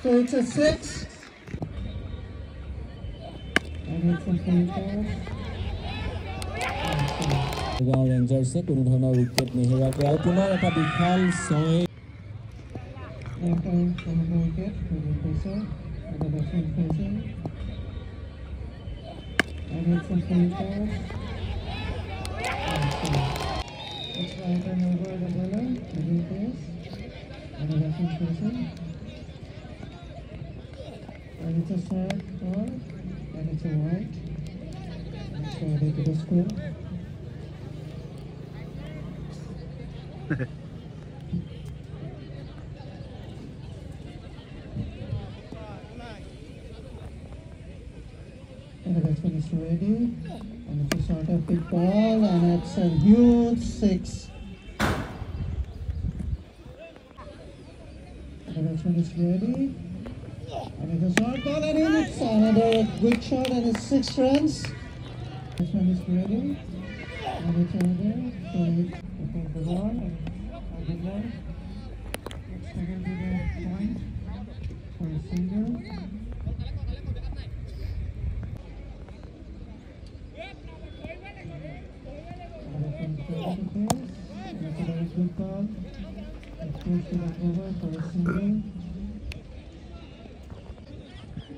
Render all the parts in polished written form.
So it's a 6. And it's a full toss. ৰেঞ্জাৰ্ছে কোনো ধৰণৰ wicket নেহেৰুৱাকৈ আৰু পুনৰ এটা বিশাল 6 wicket for the passer, for the batsman facing. And it's a full toss. It's right and over the bowler, middle pace, and the batsman facing. And it's a short ball, and it's a wide. It's added to the score. And the batsman is ready, and it's a sort of big ball, and it's a huge 6. And the batsman is ready, and it's a short ball, and it's another good shot, and it's 6 runs. The batsman is ready, and it's another, so it's the ball, and the ball. Let's settle to the point for a single. Good ball. It's close to the cover for a single.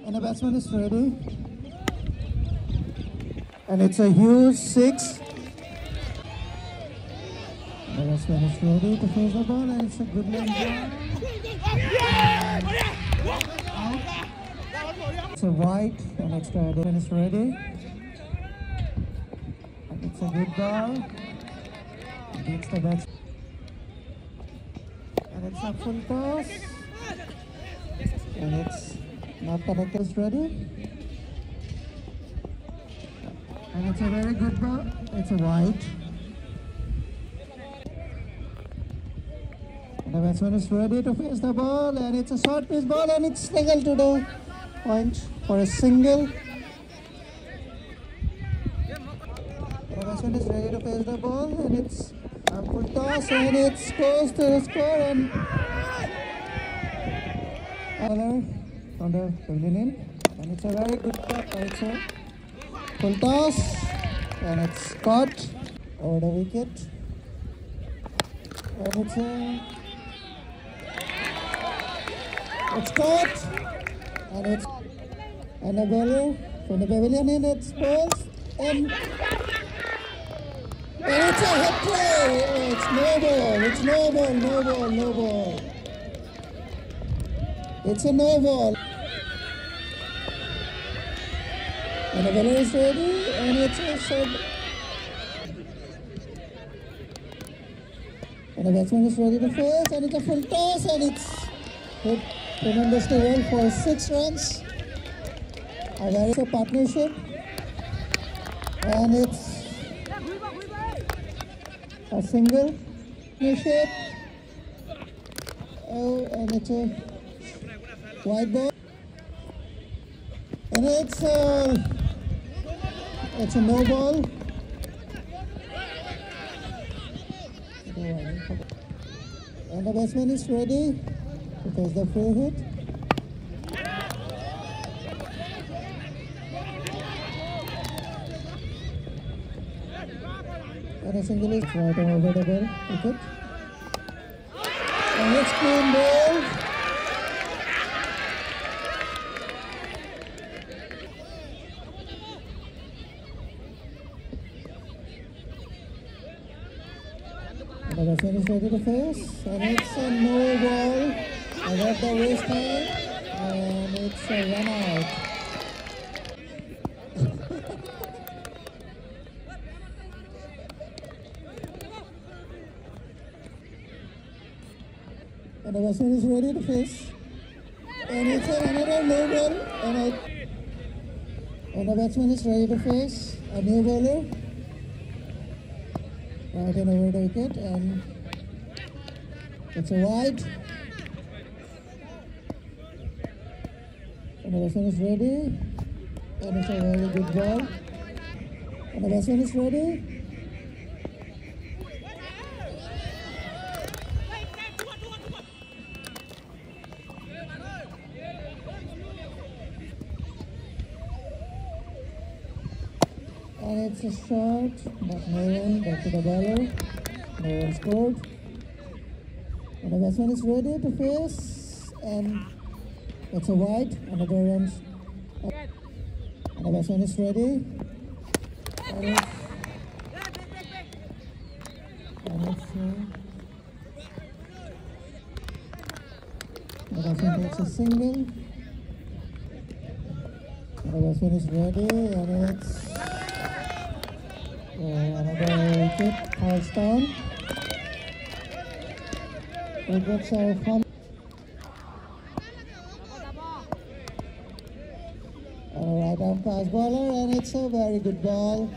And the batsman is ready. And it's a huge 6. The batsman is ready to face the ball, and it's a good line ball. It's a wide, and extra batsman is ready. And it's a good ball. It's the batsman. And it's a full toss. And it's not connected. It's ready. And it's a very good ball. It's a wide. And the batsman is ready to face the ball. And it's a short pitch ball. And it's single to the point for a single. And the batsman is ready to face the ball. And it's a full toss, and it's close to the score, and from the pavilion, and it's a very good cut also. Full toss, and it's caught over the wicket, and it's caught, and a bowler from the pavilion, and it's balls, and it's a hit play. It's no ball. It's no ball. No ball. No ball. It's a no ball. And the bowler is ready, and it's a short. And the batsman is ready to face, and it's a full toss, and it's hit tremendously well for 6 runs. There is a partnership, and it's a single shape. Oh, and it's a wide ball, and it's a no ball. And the batsman is ready because the free hit. And a single is right over the ball wicket. And it's clean ball. And the batsman is ready to face. And it's a no ball. And at the waist line. And it's a run out. And the batsman is ready to face. And it's another no ball. And the batsman is ready to face a new bowler. Right and over the wicket. And it's a wide. And the batsman is ready. And it's a very good ball. And the batsman is ready. And it's a shot, but no one. Back to the baller. No one scored. And the batsman is ready to face. And it's a wide. Another run. And the batsman is ready. And it's the batsman takes a single. And the batsman is ready. And it's another wicket. Falls down. Wickets are from right arm fast bowler, and it's a very good ball.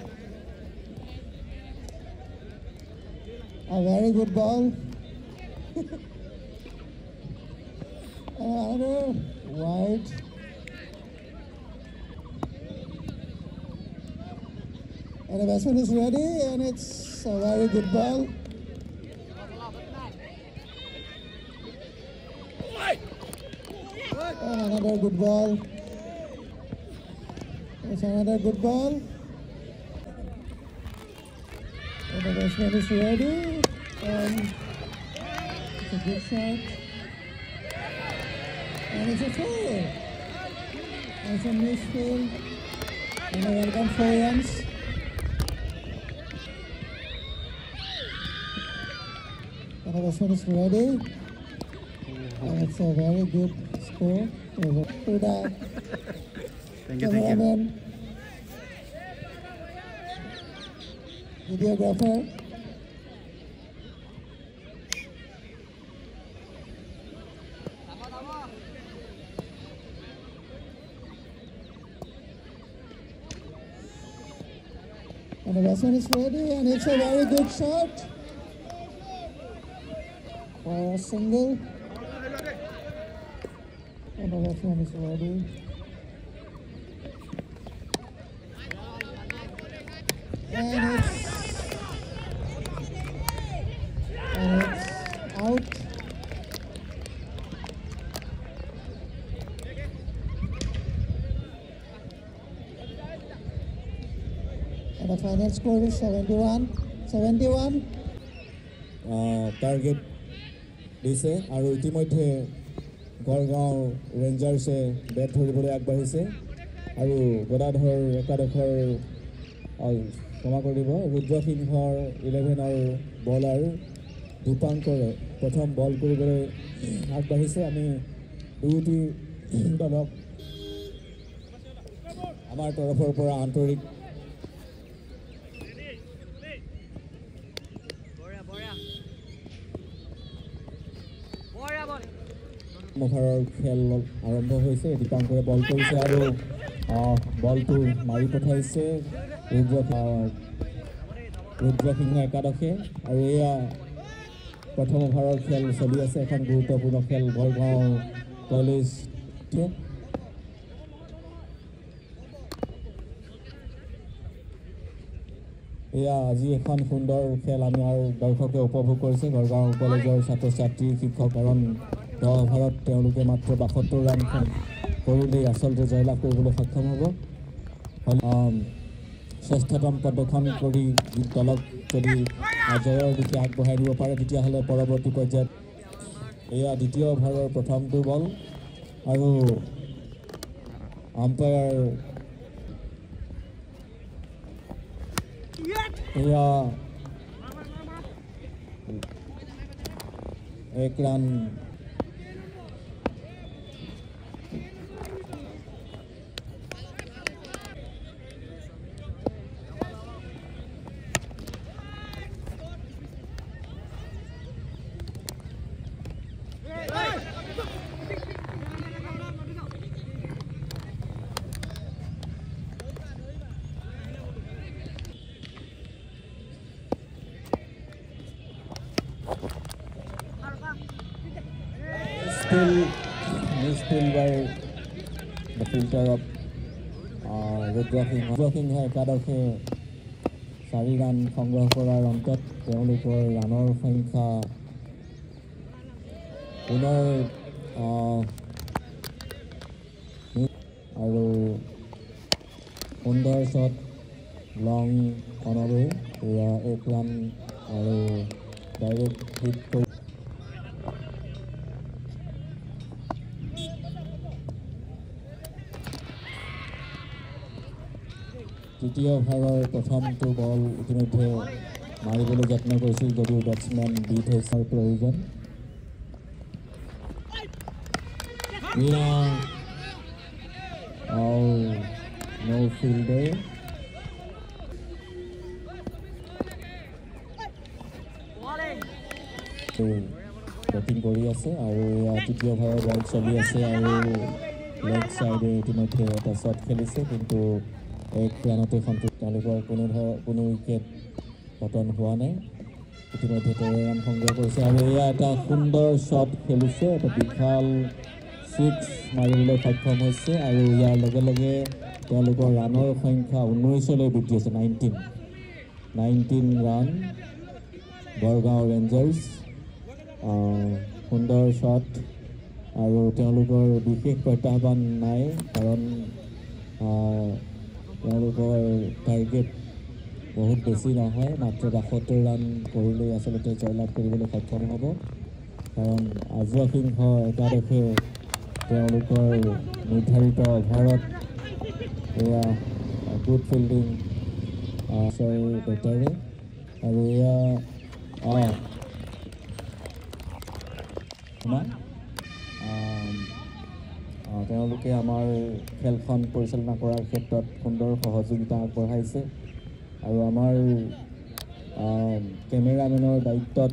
A very good ball. Another wide. And the batsman is ready, and it's a very good ball. And another good ball. It's another good ball. And the batsman is ready. And it's a good shot. And it's a four. And it's a misfield. And a welcome 4 runs. And the batsman is ready. And it's a very good score. To the cameraman, videographer. And the batsman is ready, and it's a very good shot for a single. And the batsman is ready. And it's out. And the final score is 71. Target দিছে আৰু ইতিমধ্যে Gargaon ৰেঞ্জাৰ্ছে bat ধৰিবলৈ আগবাঢ়িছে আৰু গদাধৰ একাদশৰ ক্ষমা কৰিব ৰুদ্ৰ সিংহৰ 11ৰ bowler দীপাংকৰে প্ৰথম বল কৰিবলৈ আগবাঢ়িছে আমি দুটি দলক আমাৰ তৰফৰ পৰা আন্তৰিক অভাৰৰ খেল আৰম্ভ হৈছে দীপাংকৰে বল কৰিছে আৰু বলটো মাৰি পঠাইছে ৰুদ্ৰ সিংহ একাদশে আৰু এয়া প্ৰথম অভাৰৰ খেল চলি আছে এখন গুৰুত্বপূৰ্ণ খেল গড়গাঁও কলেজ এয়া আজি এখন সুন্দৰ খেল আমাৰ দৰ্শকে উপভোগ কৰিছে গড়গাঁও কলেজৰ ছাত্ৰ ছাত্ৰী শিক্ষক কাৰণ 10 অভাৰত তেওঁলোকে মাত্ৰ 72 ৰান কৰিলেই আচলতে জয়লাভ কৰিবলৈ সক্ষম হ'ব শ্ৰেষ্ঠতম প্ৰদৰ্শন কৰি দলক যদি জয়ৰ দিশে আগবঢ়াই দিব পাৰে তেতিয়াহ'লে পৰৱৰ্তী পৰ্যায়ত এয়া দ্বিতীয় অভাৰৰ প্ৰথমটো বল আৰু আম্পায়াৰ এয়া 1 run Still by the filter of Rudra Singha একাদশে 4 ৰান সংগ্ৰহ কৰাৰ অন্তত তেওঁলোকৰ ৰানৰ সংখ্যা পুনৰ আৰু সুন্দৰ শ্বট লং অনলৈ এয়া 1 ৰান আৰু ডাইৰেক্ট হিট কৰি তৃতীয় অভাৰৰ প্ৰথমটো বল ইতিমধ্যে মাৰিবলৈ যত্ন কৰিছিল যদিও বেটছমেন বিট হৈছিল প্ৰয়োজন no fielder বেটিং কৰি আছে আৰু তৃতীয় অভাৰৰ বল চলি আছে আৰু লেগ চাইডে ইতিমধ্যে এটা শ্বট খেলিছে কিন্তু 1 ৰানতে সন্তুষ্ট তেওঁলোকৰ কোনো উইকেট পতন হোৱা নাই ইতিমধ্যে 13 ৰান সংগ্ৰহ কৰিছে আৰু এয়া এটা সুন্দৰ শ্বট খেলিছে এটা বিশাল 6 মাৰিবলৈ সক্ষম হৈছে আৰু ইয়াৰ লগে লগে তেওঁলোকৰ ৰানৰ সংখ্যা 19লৈ বৃদ্ধি হৈছে 19 ৰান বৰগাঁও ৰেঞ্জাৰ্ছ সুন্দৰ শ্বট আৰু তেওঁলোকৰ বিশেষ প্ৰত্যাহ্বান নাই কাৰণ তেওঁলোকৰ টাৰ্গেট বহুত বেছি নহয় মাত্ৰ 72 ৰান কৰিলেই আচলতে জয়লাভ কৰিবলৈ সক্ষম হ'ব কাৰণ আজৰা সিংহ একাদশে তেওঁলোকৰ নিৰ্ধাৰিত অভাৰত এয়া গুড ফিল্ডিং বেটাৰে আৰু এয়া তেওঁলোকে আমাৰ খেলখন পৰিচালনা কৰাৰ ক্ষেত্ৰত সুন্দৰ সহযোগিতা আগবঢ়াইছে আৰু আমাৰ কেমেৰামেনৰ দায়িত্বত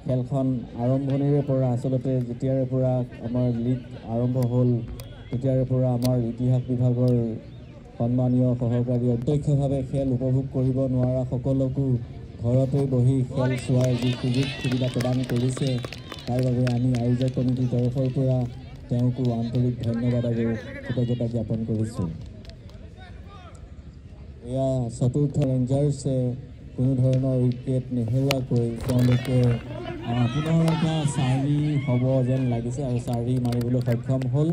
খেলখন আৰম্ভণিৰে পৰা আচলতে যেতিয়াৰে পৰা আমাৰ লীগ আৰম্ভ হ'ল তেতিয়াৰে পৰা আমাৰ ইতিহাস বিভাগৰ সন্মানীয় সহকাৰী অধ্যক্ষভাৱে খেল উপভোগ কৰিব নোৱাৰা সকলোকো ঘৰতে বহি খেল চোৱাৰ যি সুযোগ সুবিধা প্ৰদান কৰিছে তাৰ বাবে আমি আয়োজক কমিটিৰ তৰফৰ পৰা তেওঁকো আন্তৰিক ধন্যবাদ আৰু কৃতজ্ঞতা জ্ঞাপন কৰিছোঁ এয়া চতুৰ্থ ৰেঞ্জাৰ্ছে কোনো ধৰণৰ উইকেট নেহেৰুৱাকৈ তেওঁলোকে পুনৰ এটা 4 হ'ব যেন লাগিছে আৰু 4 মাৰিবলৈ সক্ষম হ'ল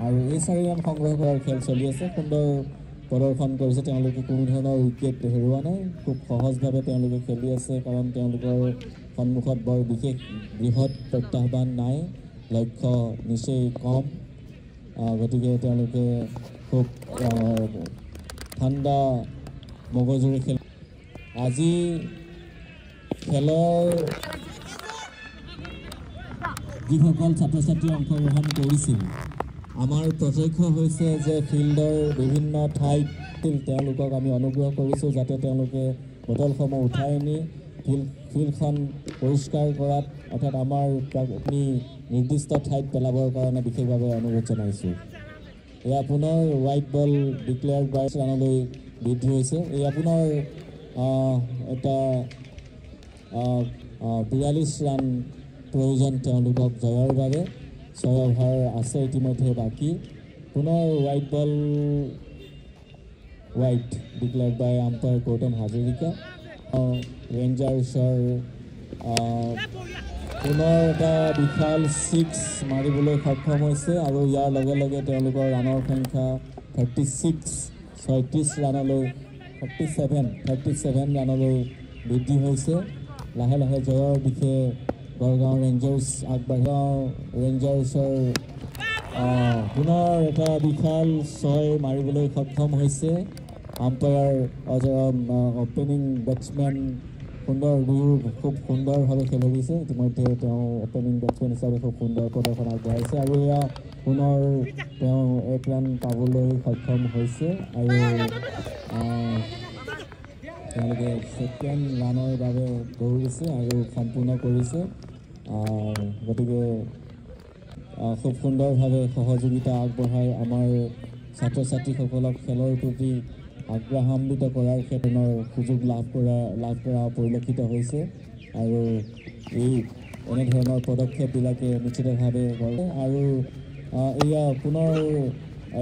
আৰু এই 4 ৰান সংগ্ৰহ কৰাৰ খেল চলি আছে সুন্দৰ প্ৰদৰ্শন কৰিছে তেওঁলোকে কোনো ধৰণৰ উইকেট হেৰুওৱা নাই খুব সহজভাৱে তেওঁলোকে খেলি আছে কাৰণ তেওঁলোকৰ সন্মুখত বৰ বিশেষ বৃহৎ প্ৰত্যাহ্বান নাই লক্ষ্য নিচেই কম গতিকে তেওঁলোকে খুব ঠাণ্ডা মগজুৰে খেল আজি খেলৰ যিসকল ছাত্ৰ ছাত্ৰী অংশগ্ৰহণ কৰিছিল আমাৰ প্ৰত্যক্ষ হৈছে যে ফিল্ডৰ বিভিন্ন ঠাইত তেওঁলোকক আমি অনুগ্ৰহ কৰিছোঁ যাতে তেওঁলোকে বটলসমূহ উঠাই নি ফিল্ডখন পৰিষ্কাৰ কৰাত অৰ্থাৎ আমাৰ নিৰ্দিষ্ট ঠাইত পেলাবৰ কাৰণে বিশেষভাৱে অনুৰোধ জনাইছোঁ এয়া পুনৰ হোৱাইট বল ডিক্লেয়াৰ্ড 22 ৰানলৈ বৃদ্ধি হৈছে এয়া পুনৰ এটা 42 ৰান প্ৰয়োজন তেওঁলোকক জয়ৰ বাবে 6 অভাৰ আছে ইতিমধ্যে বাকী পুনৰ হোৱাইট বল হোৱাইট ডিক্লেয়াৰ্ড বাই আম্পায়াৰ গৌতম হাজৰিকা ৰেঞ্জাৰ্ছৰ পুনৰ এটা বিশাল 6 মাৰিবলৈ সক্ষম হৈছে আৰু ইয়াৰ লগে লগে তেওঁলোকৰ ৰানৰ সংখ্যা 36 ৰানলৈ 37 ৰানলৈ বৃদ্ধি হৈছে লাহে লাহে জয়ৰ দিশে বৰগাঁও ৰেঞ্জাৰ্ছ আগবাঢ়ি ৰেঞ্জাৰ্ছৰ পুনৰ এটা বিশাল 6 মাৰিবলৈ সক্ষম হৈছে আম্পায়াৰ অপেনিং বেটছমেন সুন্দৰ খুব সুন্দৰভাৱে খেলি দিছে ইতিমধ্যে তেওঁ অপেনিং বেটছমেন হিচাপে খুব সুন্দৰ প্ৰদৰ্শন আগবঢ়াইছে আৰু এয়া পুনৰ তেওঁ 1 ৰান পাবলৈ সক্ষম হৈছে আৰু তেওঁলোকে 2nd ৰানৰ বাবে দৌৰিছে আৰু সম্পূৰ্ণ কৰিছে গতিকে খুব সুন্দৰভাৱে সহযোগিতা আগবঢ়াই আমাৰ ছাত্ৰ ছাত্ৰীসকলক খেলৰ প্ৰতি আগ্ৰহান্বিত কৰাৰ ক্ষেত্ৰৰ সুযোগ লাভ কৰা পৰিলক্ষিত হৈছে আৰু এই এনেধৰণৰ পদক্ষেপবিলাকে নিশ্চিতভাৱে কৰে আৰু এয়া পুনৰ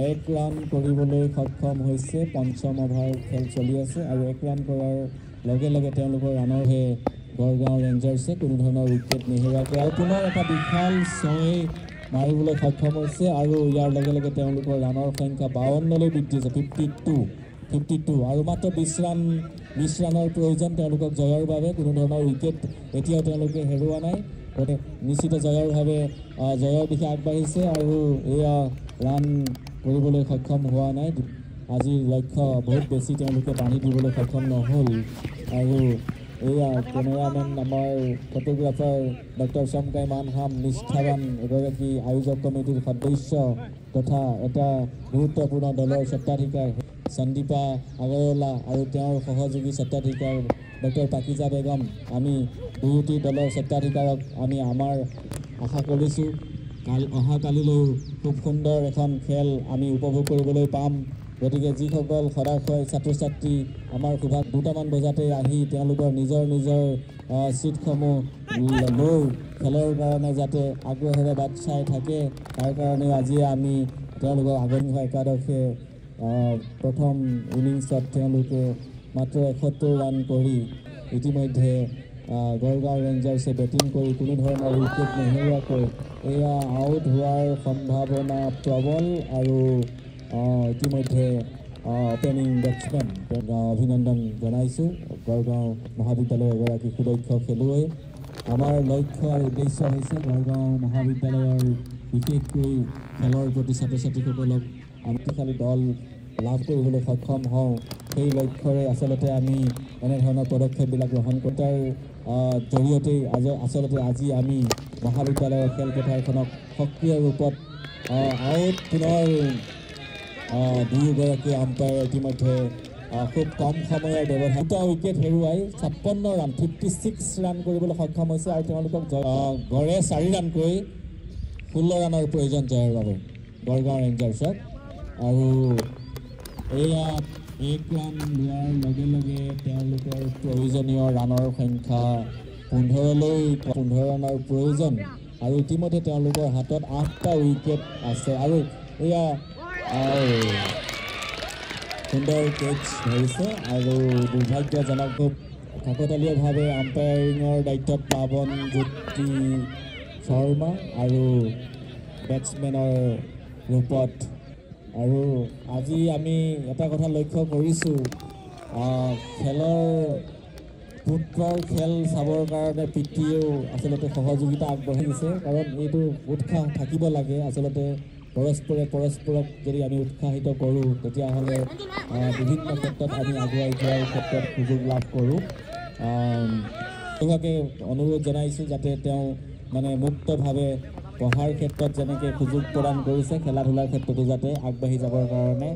1 ৰান কৰিবলৈ সক্ষম হৈছে 5ম অভাৰ খেল চলি আছে আৰু 1 ৰান কৰাৰ লগে লগে তেওঁলোকৰ ৰানৰহে বৰগাঁও ৰেঞ্জাৰ্ছে কোনো ধৰণৰ উইকেট নেহেৰুৱাকৈ আৰু পুনৰ এটা বিশাল 6 মাৰিবলৈ সক্ষম হৈছে আৰু ইয়াৰ লগে লগে তেওঁলোকৰ ৰানৰ সংখ্যা 52লৈ বৃদ্ধি হৈছে 52 52 আৰু মাত্ৰ 20 ৰানৰ প্ৰয়োজন তেওঁলোকক জয়ৰ বাবে কোনো ধৰণৰ উইকেট এতিয়াও তেওঁলোকে হেৰুওৱা নাই গতিকে নিশ্চিত জয়ৰ দিশে আগবাঢ়িছে আৰু এয়া ৰান কৰিবলৈ সক্ষম হোৱা নাই আজিৰ লক্ষ্য বহুত বেছি তেওঁলোকে বান্ধি দিবলৈ সক্ষম নহ'ল আৰু এয়া কেমেৰামেন আমাৰ ফটোগ্ৰাফাৰ ডক্টৰ চমকাই মানহাম নিষ্ঠাবান এগৰাকী আয়োজক কমিটিৰ সদস্য তথা এটা গুৰুত্বপূৰ্ণ দলৰ স্বত্বাধিকাৰ সন্দীপা আগৰৱালা আৰু তেওঁৰ সহযোগী স্বত্বাধিকাৰ ডক্টৰ পাকিজা বেগম আমি দুয়োটি দলৰ স্বত্বাধিকাৰক আমি আমাৰ আশা কৰিছোঁ অহাকালিলৈ খুব সুন্দৰ এখন খেল আমি উপভোগ কৰিবলৈ পাম গতিকে যিসকল সদাশয় ছাত্ৰ ছাত্ৰী আমাৰ সুভাষ 2টামান বজাতে আহি তেওঁলোকৰ নিজৰ ছিটসমূহ লৈ খেলৰ কাৰণে যাতে আগ্ৰহেৰে বাট চাই থাকে তাৰ কাৰণে আজি আমি তেওঁলোকক আগন্তুক একাদশে প্ৰথম ইনিংছত তেওঁলোকে মাত্ৰ 71 ৰান কৰি ইতিমধ্যে গড়গাঁও ৰেঞ্জাৰ্ছে বেটিং কৰি কোনো ধৰণৰ উইকেট নেহেৰুৱাকৈ এয়া আউট হোৱাৰ সম্ভাৱনা প্ৰবল আৰু ইতিমধ্যে অপেনিং বেটছমেন অভিনন্দন জনাইছোঁ গড়গাঁও মহাবিদ্যালয়ৰ এগৰাকী সুদক্ষ খেলুৱৈ আমাৰ লক্ষ্য আৰু উদ্দেশ্য হৈছে গড়গাঁও মহাবিদ্যালয়ৰ বিশেষকৈ খেলৰ প্ৰতি ছাত্ৰ ছাত্ৰীসকলক শক্তিশালী দল লাভ কৰিবলৈ সক্ষম হওঁ সেই লক্ষ্যৰে আচলতে আমি এনেধৰণৰ পদক্ষেপবিলাক গ্ৰহণ কৰোঁ তাৰ জৰিয়তেই আচলতে আজি আমি মহাবিদ্যালয়ৰ খেলপথাৰখনক সক্ৰিয় ৰূপত আউট পুনৰ দুয়োগৰাকী আম্পায়াৰ ইতিমধ্যে খুব কম সময়ৰ ব্যৱধান 2টা উইকেট হেৰুৱাই 56 ৰান 56 ৰান কৰিবলৈ সক্ষম হৈছে আৰু তেওঁলোকক গড়ে 4 ৰানকৈ 16 ৰানৰ প্ৰয়োজন জয়ৰ বাবে গড়গাঁও ৰেঞ্জাৰ্ছক আৰু এয়া 1 ৰান লোৱাৰ লগে লগে তেওঁলোকৰ প্ৰয়োজনীয় ৰানৰ সংখ্যা 15 ৰানৰ প্ৰয়োজন আৰু ইতিমধ্যে তেওঁলোকৰ হাতত 8টা উইকেট আছে আৰু এয়া সুন্দৰ কেচ ধৰিছে আৰু দুৰ্ভাগ্যজনক খুব কাকতালীয়ভাৱে আম্পায়াৰিঙৰ দায়িত্বত পাৱন জ্যোতি শৰ্মা আৰু বেটছমেনৰ ৰূপত আৰু আজি আমি এটা কথা লক্ষ্য কৰিছোঁ খেলৰ পুত্ৰৰ খেল চাবৰ কাৰণে পিতৃয়েও আচলতে সহযোগিতা আগবঢ়াইছে কাৰণ এইটো উৎসাহ থাকিব লাগে আচলতে পৰস্পৰক যদি আমি উৎসাহিত কৰোঁ তেতিয়াহ'লে বিভিন্ন ক্ষেত্ৰত আমি আগুৱাই যোৱাৰ ক্ষেত্ৰত সুযোগ লাভ কৰোঁ তেওঁলোকে অনুৰোধ জনাইছোঁ যাতে তেওঁ মানে মুক্তভাৱে পঢ়াৰ ক্ষেত্ৰত যেনেকৈ সুযোগ প্ৰদান কৰিছে খেলা ধূলাৰ ক্ষেত্ৰতো যাতে আগবাঢ়ি যাবৰ কাৰণে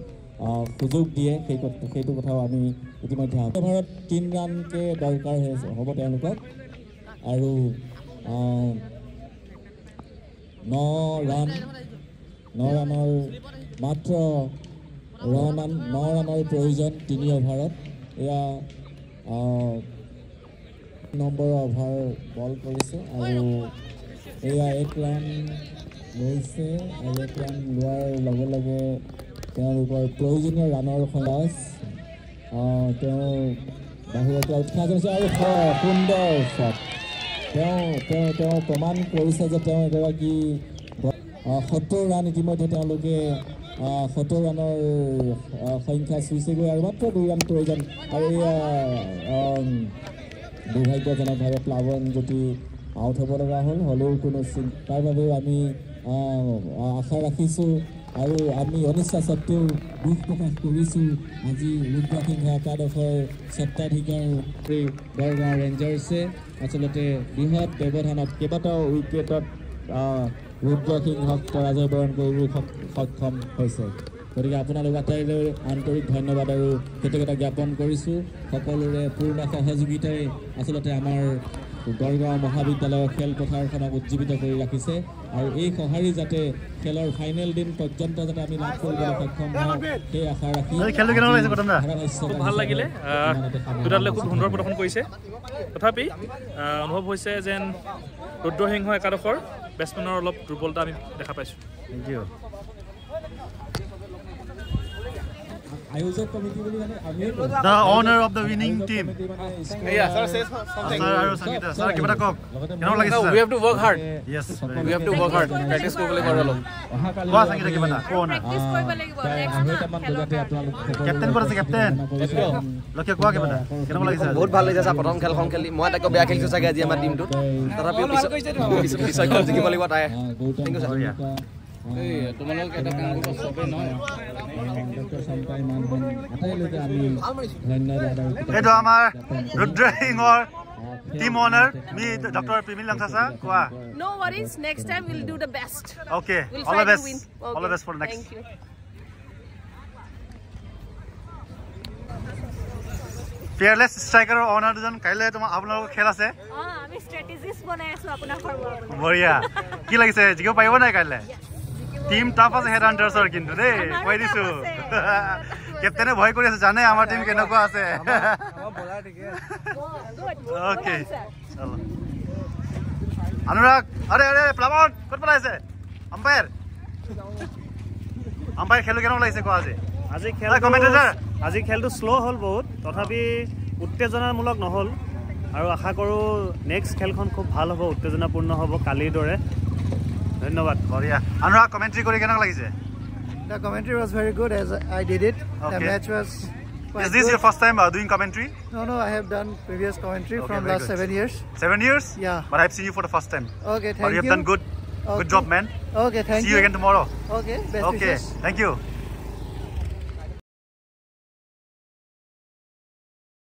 সুযোগ দিয়ে সেইটো কথাও আমি ইতিমধ্যে অভাৰত 3 ৰানকৈ দৰকাৰ হ'ব তেওঁলোকক আৰু 9 ৰানৰ মাত্ৰ 9 ৰানৰ প্ৰয়োজন 3 অভাৰত এয়া নম্বৰ অভাৰ বল কৰিছে আৰু এয়া 1 ৰান লৈছে আৰু 1 ৰান লোৱাৰ লগে লগে তেওঁলোকৰ প্ৰয়োজনীয় ৰানৰ সংখ্যা তেওঁ বাহিৰতে উৎসাহ কৰিছে আৰু সুন্দৰ শ্বট তেওঁ প্ৰমাণ কৰিছে যে তেওঁ এগৰাকী 70 ৰান ইতিমধ্যে তেওঁলোকে 70 ৰানৰ সংখ্যা চুইছেগৈ আৰু মাত্ৰ 2 ৰান প্ৰয়োজন আৰু এয়া দুৰ্ভাগ্যজনকভাৱে প্লাৱন যদি আউট হ'ব লগা হ'লেও কোনো তাৰ বাবেও আমি আশা ৰাখিছোঁ আৰু আমি অনিচ্ছা সত্ত্বেও দুখ প্ৰকাশ কৰিছোঁ আজি ৰুদ্ৰসিংহ একাদশৰ স্বত্বাধিকাৰ গড়গাঁও ৰেঞ্জাৰ্ছে আচলতে বৃহৎ ব্যৱধানত কেইবাটাও উইকেটত ৰুদ্ৰসিংহক পৰাজয় বৰণ কৰিবলৈ সক্ষম হৈছে গতিকে আপোনালোক আটাইলৈ আন্তৰিক ধন্যবাদ আৰু কৃতজ্ঞতা জ্ঞাপন কৰিছোঁ সকলোৰে পূৰ্ণ সহযোগিতাই আচলতে আমাৰ গড়গাঁও মহাবিদ্যালয়ৰ খেলপথাৰখনক উজ্জীৱিত কৰি ৰাখিছে আৰু এই সঁহাৰি যাতে খেলৰ ফাইনেল দিন পৰ্যন্ত যাতে আমি লাভ কৰিবলৈ সক্ষম হওঁ সেই আশা ৰাখি ভাল লাগিলে দুটালে খুব সুন্দৰ প্ৰদৰ্শন কৰিছে তথাপি অনুভৱ হৈছে যেন ৰুদ্ৰসিংহ একাদশৰ বেটছমেনৰ অলপ দুৰ্বলতা আমি দেখা পাইছোঁ আয়োজক কমিটি বুলি মানে আমি The owner of the winning team. Yeah, sir, say something. Sir, আৰু সংগীতা sir কিবা কওক কেনে লাগিছে No, sir? we have to work hard. Yes. We have to work hard. Practice কৰিবলৈ কৰিব লাগিব। কোৱা সংগীতা কিবা এটা কোৱা না প্ৰেক্টিছ কৰিব লাগিব কেপ্টেইন কোন আছে কেপ্টেইন লক্ষ্য কোৱা কিবা এটা কেনে লাগিছে বহুত ভাল লাগিছে প্ৰথম খেলখন খেলি মই তাকে বেয়া খেলিছো চাগে আজি আমাৰ টিমটোত তথাপিও পিছত জিকিব লাগিব তাই থেংক ইউ ছাৰ তোমালোক এটা কাম কৰিব চবেই নহয় এইটো আমাৰ ৰুদ্ৰ সিংহৰ টিম অনাৰ মি ডক্টৰ পিমিল লাংচাছা কোৱা No worries, next time we'll do the best. Okay, We'll all try the to best. win. All the best for next. Thank you. Fearless striker owner দুজন কাইলে তোমাৰ আপোনালোকৰ খেল আছে আমি strategies বনাই আছো আপোনাৰ ঘৰৰ বঢ়িয়া কি লাগিছে জিকিব পাৰিব নাই কাইলে টিম টাফ আছে হেড হান্টাৰ্ছৰ কিন্তু দেই কৈ দিছো কেপ্টেনে ভয় কৰি আছে জানে আমাৰ টিম কেনেকুৱা আছে আমাৰ বলাৰ ঠিকে ওকে চলো অনুৰাগ আৰে আৰে প্লাবন ক'ত পলাইছে আম্পায়াৰ খেলু কেনে লাগিছে কোৱা আজি খেলটো স্লো হ'ল বহুত তথাপি উত্তেজনামূলক নহ'ল আৰু আশা কৰোঁ নেক্সট খেলখন খুব ভাল হ'ব উত্তেজনাপূৰ্ণ হ'ব কালিৰ দৰে ধন্যবাদ বঢ়িয়া অনুৰাগ কমেণ্ট্ৰি কৰি কেনে লাগিছে The commentary was very good as I did it. Okay. The match was quite Is this good. your first time doing commentary? No, I have done previous commentary Okay, from very last good. 7 years. 7 years? Yeah. But I've seen you for the first time. Okay, But thank you have you. done good. Okay. Good job, man. Okay, thank you. See you again tomorrow. Okay, best Okay, wishes. thank you.